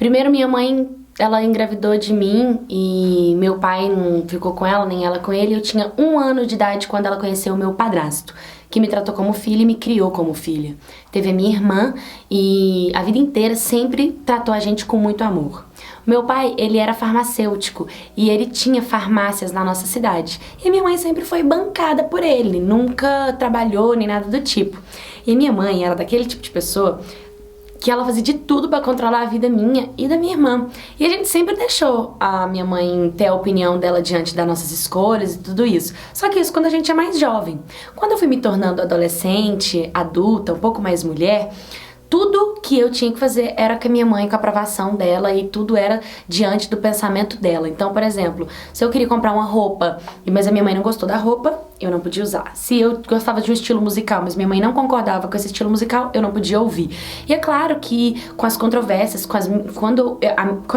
Primeiro, minha mãe, ela engravidou de mim e meu pai não ficou com ela, nem ela com ele. Eu tinha 1 ano de idade quando ela conheceu o meu padrasto, que me tratou como filha e me criou como filha. Teve a minha irmã e a vida inteira sempre tratou a gente com muito amor. Meu pai, ele era farmacêutico e ele tinha farmácias na nossa cidade. E minha mãe sempre foi bancada por ele, nunca trabalhou nem nada do tipo. E minha mãe era daquele tipo de pessoa que ela fazia de tudo pra controlar a vida minha e da minha irmã. E a gente sempre deixou a minha mãe ter a opinião dela diante das nossas escolhas e tudo isso. Só que isso quando a gente é mais jovem. Quando eu fui me tornando adolescente, adulta, um pouco mais mulher, tudo que eu tinha que fazer era com a minha mãe, com a aprovação dela, e tudo era diante do pensamento dela. Então, por exemplo, se eu queria comprar uma roupa, mas a minha mãe não gostou da roupa, eu não podia usar. Se eu gostava de um estilo musical, mas minha mãe não concordava com esse estilo musical, eu não podia ouvir. E é claro que com as controvérsias, quando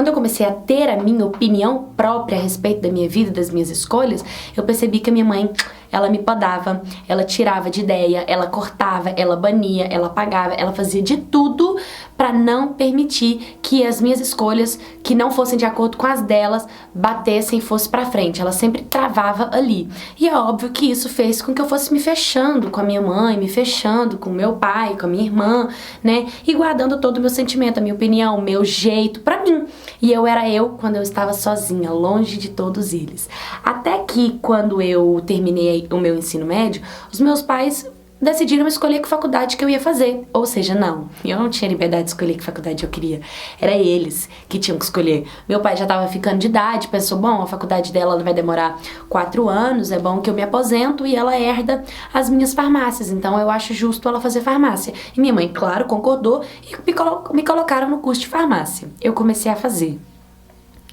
eu comecei a ter a minha opinião própria a respeito da minha vida, das minhas escolhas, eu percebi que a minha mãe, ela me podava, ela tirava de ideia, ela cortava, ela bania, ela apagava, ela fazia de tudo pra não permitir que as minhas escolhas, que não fossem de acordo com as delas, batessem e fossem pra frente. Ela sempre travava ali. E é óbvio que isso fez com que eu fosse me fechando com a minha mãe, me fechando com o meu pai, com a minha irmã, né? E guardando todo o meu sentimento, a minha opinião, o meu jeito pra mim. E eu era eu quando eu estava sozinha, longe de todos eles. Até que quando eu terminei o meu ensino médio, os meus pais decidiram escolher que faculdade que eu ia fazer. Ou seja, não, eu não tinha liberdade de escolher que faculdade eu queria. Era eles que tinham que escolher. Meu pai já tava ficando de idade, pensou, bom, a faculdade dela vai demorar 4 anos, é bom que eu me aposento e ela herda as minhas farmácias, então eu acho justo ela fazer farmácia. E minha mãe, claro, concordou e me colocaram no curso de farmácia. Eu comecei a fazer.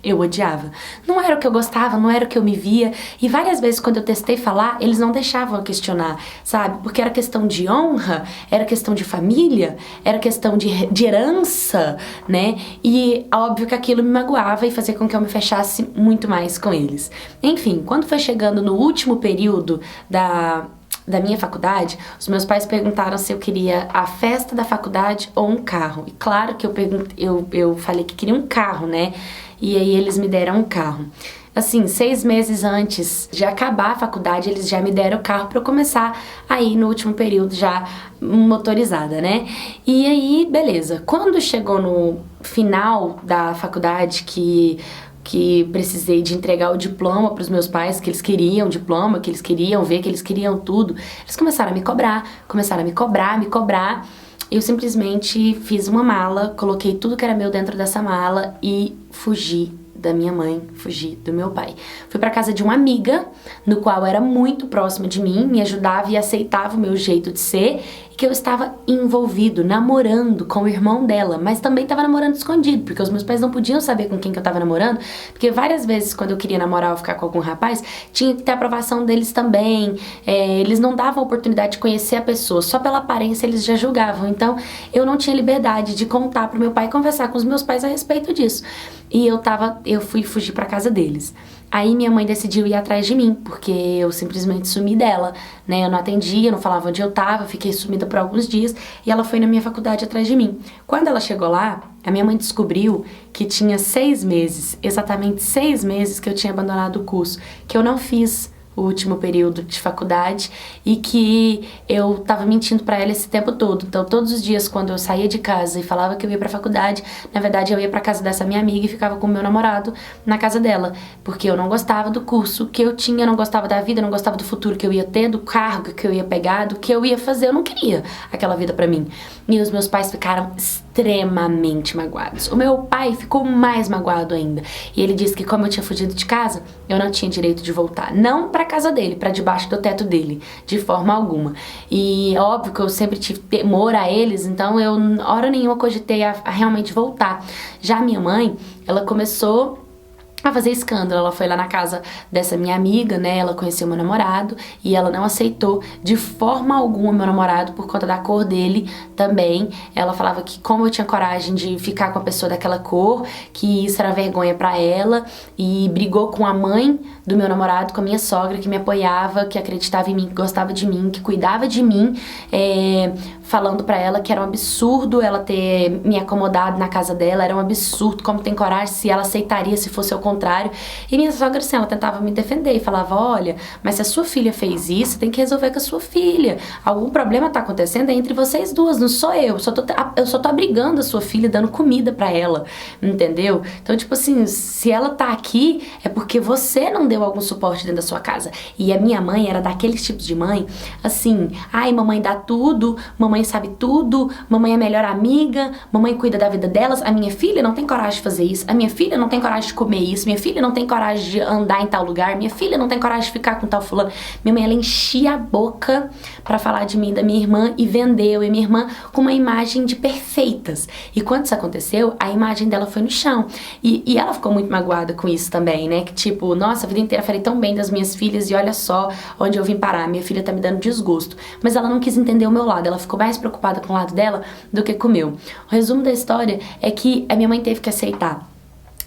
Eu odiava. Não era o que eu gostava, não era o que eu me via. E várias vezes quando eu testei falar, eles não deixavam eu questionar, sabe? Porque era questão de honra, era questão de família, era questão de herança, né? E óbvio que aquilo me magoava e fazia com que eu me fechasse muito mais com eles. Enfim, quando foi chegando no último período da minha faculdade, os meus pais perguntaram se eu queria a festa da faculdade ou um carro. E claro que eu falei que queria um carro, né? E aí eles me deram um carro. Assim, 6 meses antes de acabar a faculdade, eles já me deram o carro pra eu começar aí no último período já motorizada, né? E aí, beleza. Quando chegou no final da faculdade que precisei de entregar o diploma para os meus pais, que eles queriam diploma, que eles queriam ver, que eles queriam tudo, eles começaram a me cobrar. Eu simplesmente fiz uma mala, coloquei tudo que era meu dentro dessa mala e fugi da minha mãe, fugi do meu pai. Fui pra casa de uma amiga, no qual era muito próxima de mim, me ajudava e aceitava o meu jeito de ser, e que eu estava envolvido, namorando com o irmão dela, mas também estava namorando escondido, porque os meus pais não podiam saber com quem que eu estava namorando, porque várias vezes quando eu queria namorar ou ficar com algum rapaz, tinha que ter a aprovação deles também, eles não davam a oportunidade de conhecer a pessoa, só pela aparência eles já julgavam, então eu não tinha liberdade de contar pro meu pai e conversar com os meus pais a respeito disso. E eu fui fugir pra casa deles. Aí minha mãe decidiu ir atrás de mim, porque eu simplesmente sumi dela, né? Eu não atendia, não falava onde eu tava, fiquei sumida por alguns dias e ela foi na minha faculdade atrás de mim. Quando ela chegou lá, a minha mãe descobriu que tinha 6 meses, exatamente 6 meses que eu tinha abandonado o curso, que eu não fiz o último período de faculdade e que eu tava mentindo pra ela esse tempo todo. Então todos os dias quando eu saía de casa e falava que eu ia pra faculdade, na verdade eu ia pra casa dessa minha amiga e ficava com o meu namorado na casa dela, porque eu não gostava do curso que eu tinha, não gostava da vida, não gostava do futuro que eu ia ter, do cargo que eu ia pegar, do que eu ia fazer, eu não queria aquela vida pra mim. E os meus pais ficaram extremamente magoados. O meu pai ficou mais magoado ainda. E ele disse que como eu tinha fugido de casa, eu não tinha direito de voltar. Não pra casa dele, pra debaixo do teto dele, de forma alguma. E óbvio que eu sempre tive temor a eles, então eu, hora nenhuma, cogitei a realmente voltar. Já minha mãe, ela começou a fazer escândalo. Ela foi lá na casa dessa minha amiga, né, ela conheceu meu namorado e ela não aceitou de forma alguma meu namorado por conta da cor dele também. Ela falava que como eu tinha coragem de ficar com a pessoa daquela cor, que isso era vergonha pra ela, e brigou com a mãe do meu namorado, com a minha sogra, que me apoiava, que acreditava em mim, que gostava de mim, que cuidava de mim, falando pra ela que era um absurdo ela ter me acomodado na casa dela, era um absurdo, como tem coragem, se ela aceitaria se fosse ao contrário. E minha sogra, assim, ela tentava me defender e falava, olha, mas se a sua filha fez isso, tem que resolver com a sua filha. Algum problema tá acontecendo entre vocês duas, não sou eu. Eu só tô abrigando a sua filha, dando comida pra ela, entendeu? Então, tipo assim, se ela tá aqui, é porque você não deu algum suporte dentro da sua casa. E a minha mãe era daqueles tipos de mãe, assim, ai, mamãe dá tudo, mamãe sabe tudo, mamãe é a melhor amiga, mamãe cuida da vida delas, a minha filha não tem coragem de fazer isso, a minha filha não tem coragem de comer isso, minha filha não tem coragem de andar em tal lugar, minha filha não tem coragem de ficar com tal fulano. Minha mãe, ela enchia a boca pra falar de mim, da minha irmã, e vendeu, e minha irmã com uma imagem de perfeitas. E quando isso aconteceu, a imagem dela foi no chão. E ela ficou muito magoada com isso também, né? Que tipo, nossa, a vida inteira falei tão bem das minhas filhas e olha só onde eu vim parar, minha filha tá me dando desgosto. Mas ela não quis entender o meu lado, ela ficou mais preocupada com o lado dela do que com o meu. O resumo da história é que a minha mãe teve que aceitar.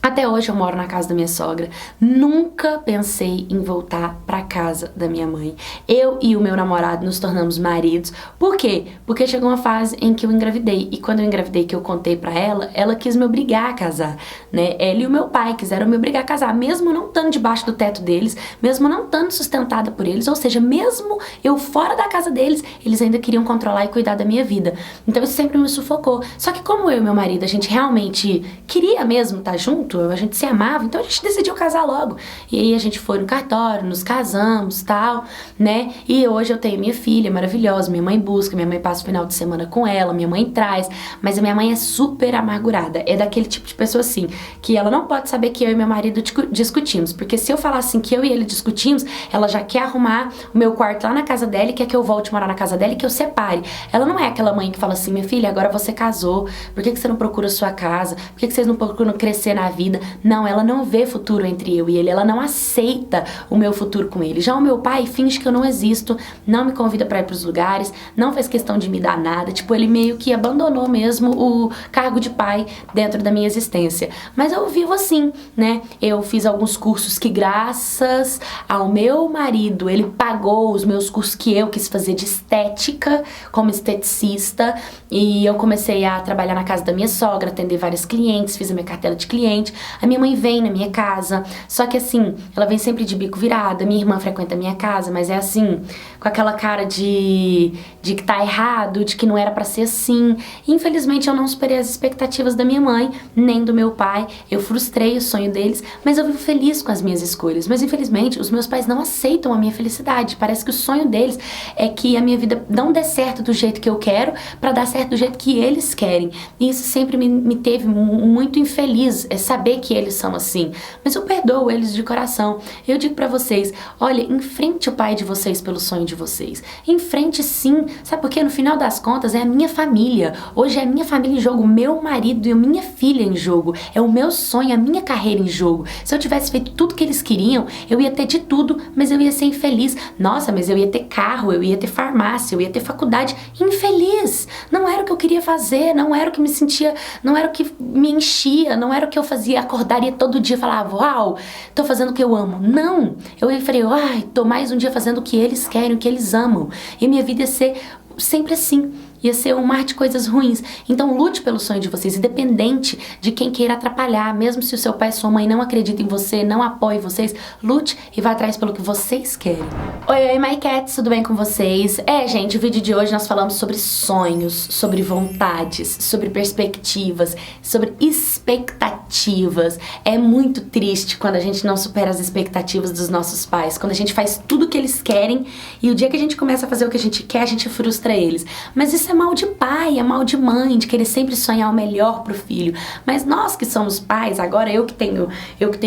Até hoje eu moro na casa da minha sogra. Nunca pensei em voltar pra casa da minha mãe. Eu e o meu namorado nos tornamos maridos. Por quê? Porque chegou uma fase em que eu engravidei. E quando eu engravidei, que eu contei pra ela, ela quis me obrigar a casar, né? Ela e o meu pai quiseram me obrigar a casar, mesmo não estando debaixo do teto deles, mesmo não estando sustentada por eles, ou seja, mesmo eu fora da casa deles, eles ainda queriam controlar e cuidar da minha vida. Então isso sempre me sufocou. Só que como eu e meu marido, a gente realmente queria mesmo estar junto, a gente se amava, então a gente decidiu casar logo. E aí a gente foi no cartório, nos casamos, tal, né? E hoje eu tenho minha filha maravilhosa, minha mãe busca, minha mãe passa o final de semana com ela, minha mãe traz, mas a minha mãe é super amargurada, é daquele tipo de pessoa assim, que ela não pode saber que eu e meu marido discutimos, porque se eu falar assim que eu e ele discutimos, ela já quer arrumar o meu quarto lá na casa dela e quer que eu volte morar na casa dela e que eu separe. Ela não é aquela mãe que fala assim, minha filha, agora você casou, por que você não procura sua casa? Por que vocês não procuram crescer na vida? Não, ela não vê futuro entre eu e ele, ela não aceita o meu futuro com ele. Já o meu pai finge que eu não existo, não me convida pra ir pros lugares, não fez questão de me dar nada, tipo, ele meio que abandonou mesmo o cargo de pai dentro da minha existência. Mas eu vivo assim, né? Eu fiz alguns cursos que graças ao meu marido, ele pagou os meus cursos que eu quis fazer de estética, como esteticista, e eu comecei a trabalhar na casa da minha sogra, atender vários clientes, fiz a minha cartela de cliente. A minha mãe vem na minha casa, só que assim, ela vem sempre de bico virado, minha irmã frequenta a minha casa, mas é assim, com aquela cara de que tá errado, de que não era pra ser assim. E, infelizmente eu não superei as expectativas da minha mãe, nem do meu pai, eu frustrei o sonho deles, mas eu vivo feliz com as minhas escolhas. Mas infelizmente os meus pais não aceitam a minha felicidade, parece que o sonho deles é que a minha vida não dê certo do jeito que eu quero, pra dar certo do jeito que eles querem. E isso sempre me teve muito infeliz, é saber que eles são assim, mas eu perdoo eles de coração. Eu digo pra vocês, olha, enfrente o pai de vocês pelo sonho de vocês, enfrente sim, sabe por quê? No final das contas é a minha família, hoje é a minha família em jogo, o meu marido e a minha filha em jogo, é o meu sonho, a minha carreira em jogo. Se eu tivesse feito tudo que eles queriam, eu ia ter de tudo, mas eu ia ser infeliz. Nossa, mas eu ia ter carro, eu ia ter farmácia, eu ia ter faculdade, infeliz, não era o que eu queria fazer, não era o que me sentia, não era o que me enchia, não era o que eu fazia, acordaria todo dia e falava, uau, tô fazendo o que eu amo. Não, eu falei, ai, tô mais um dia fazendo o que eles querem, o que eles amam. E minha vida ia ser sempre assim, ia ser um mar de coisas ruins. Então lute pelo sonho de vocês, independente de quem queira atrapalhar, mesmo se o seu pai e sua mãe não acreditam em você, não apoiem vocês, lute e vá atrás pelo que vocês querem. Oi, My Cats, tudo bem com vocês? Gente, o vídeo de hoje nós falamos sobre sonhos, sobre vontades, sobre perspectivas, sobre expectativas. É muito triste quando a gente não supera as expectativas dos nossos pais, quando a gente faz tudo o que eles querem e o dia que a gente começa a fazer o que a gente quer, a gente frustra eles. Mas isso é mal de pai, é mal de mãe, de querer sempre sonhar o melhor pro filho. Mas nós que somos pais, agora eu que tenho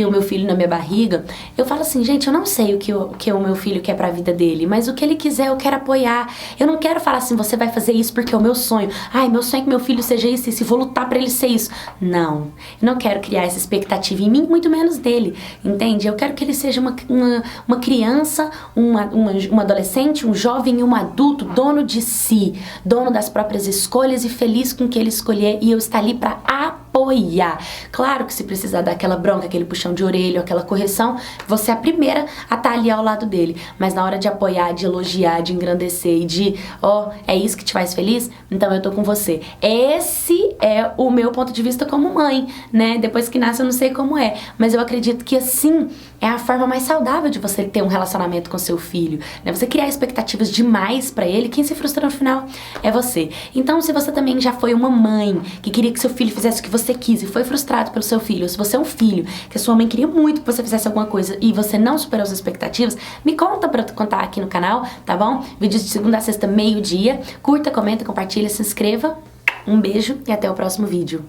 o meu filho na minha barriga, eu falo assim, gente, eu não sei o que o meu filho quer pra vida dele, mas o que ele quiser eu quero apoiar. Eu não quero falar assim, você vai fazer isso porque é o meu sonho. Ai, meu sonho é que meu filho seja isso e se vou lutar pra ele ser isso. Não, eu não quero criar essa expectativa em mim, muito menos dele, entende? Eu quero que ele seja uma criança, uma adolescente, um jovem e um adulto, dono de si, dono das próprias escolhas e feliz com o que ele escolher, e eu estar ali pra apoiar. Claro que se precisar dar aquela bronca, aquele puxão de orelha, aquela correção, você é a primeira a estar ali ao lado dele. Mas na hora de apoiar, de elogiar, de engrandecer e de, é isso que te faz feliz? Então eu tô com você. Esse é o meu ponto de vista como mãe, né? Depois que nasce eu não sei como é, mas eu acredito que assim é a forma mais saudável de você ter um relacionamento com seu filho, né? Você criar expectativas demais pra ele, quem se frustra no final é você. Então, se você também já foi uma mãe que queria que seu filho fizesse o que você quis e foi frustrado pelo seu filho, ou se você é um filho que a sua mãe queria muito que você fizesse alguma coisa e você não superou as expectativas, me conta pra eu contar aqui no canal, tá bom? Vídeos de segunda a sexta, meio-dia. Curta, comenta, compartilha, se inscreva. Um beijo e até o próximo vídeo.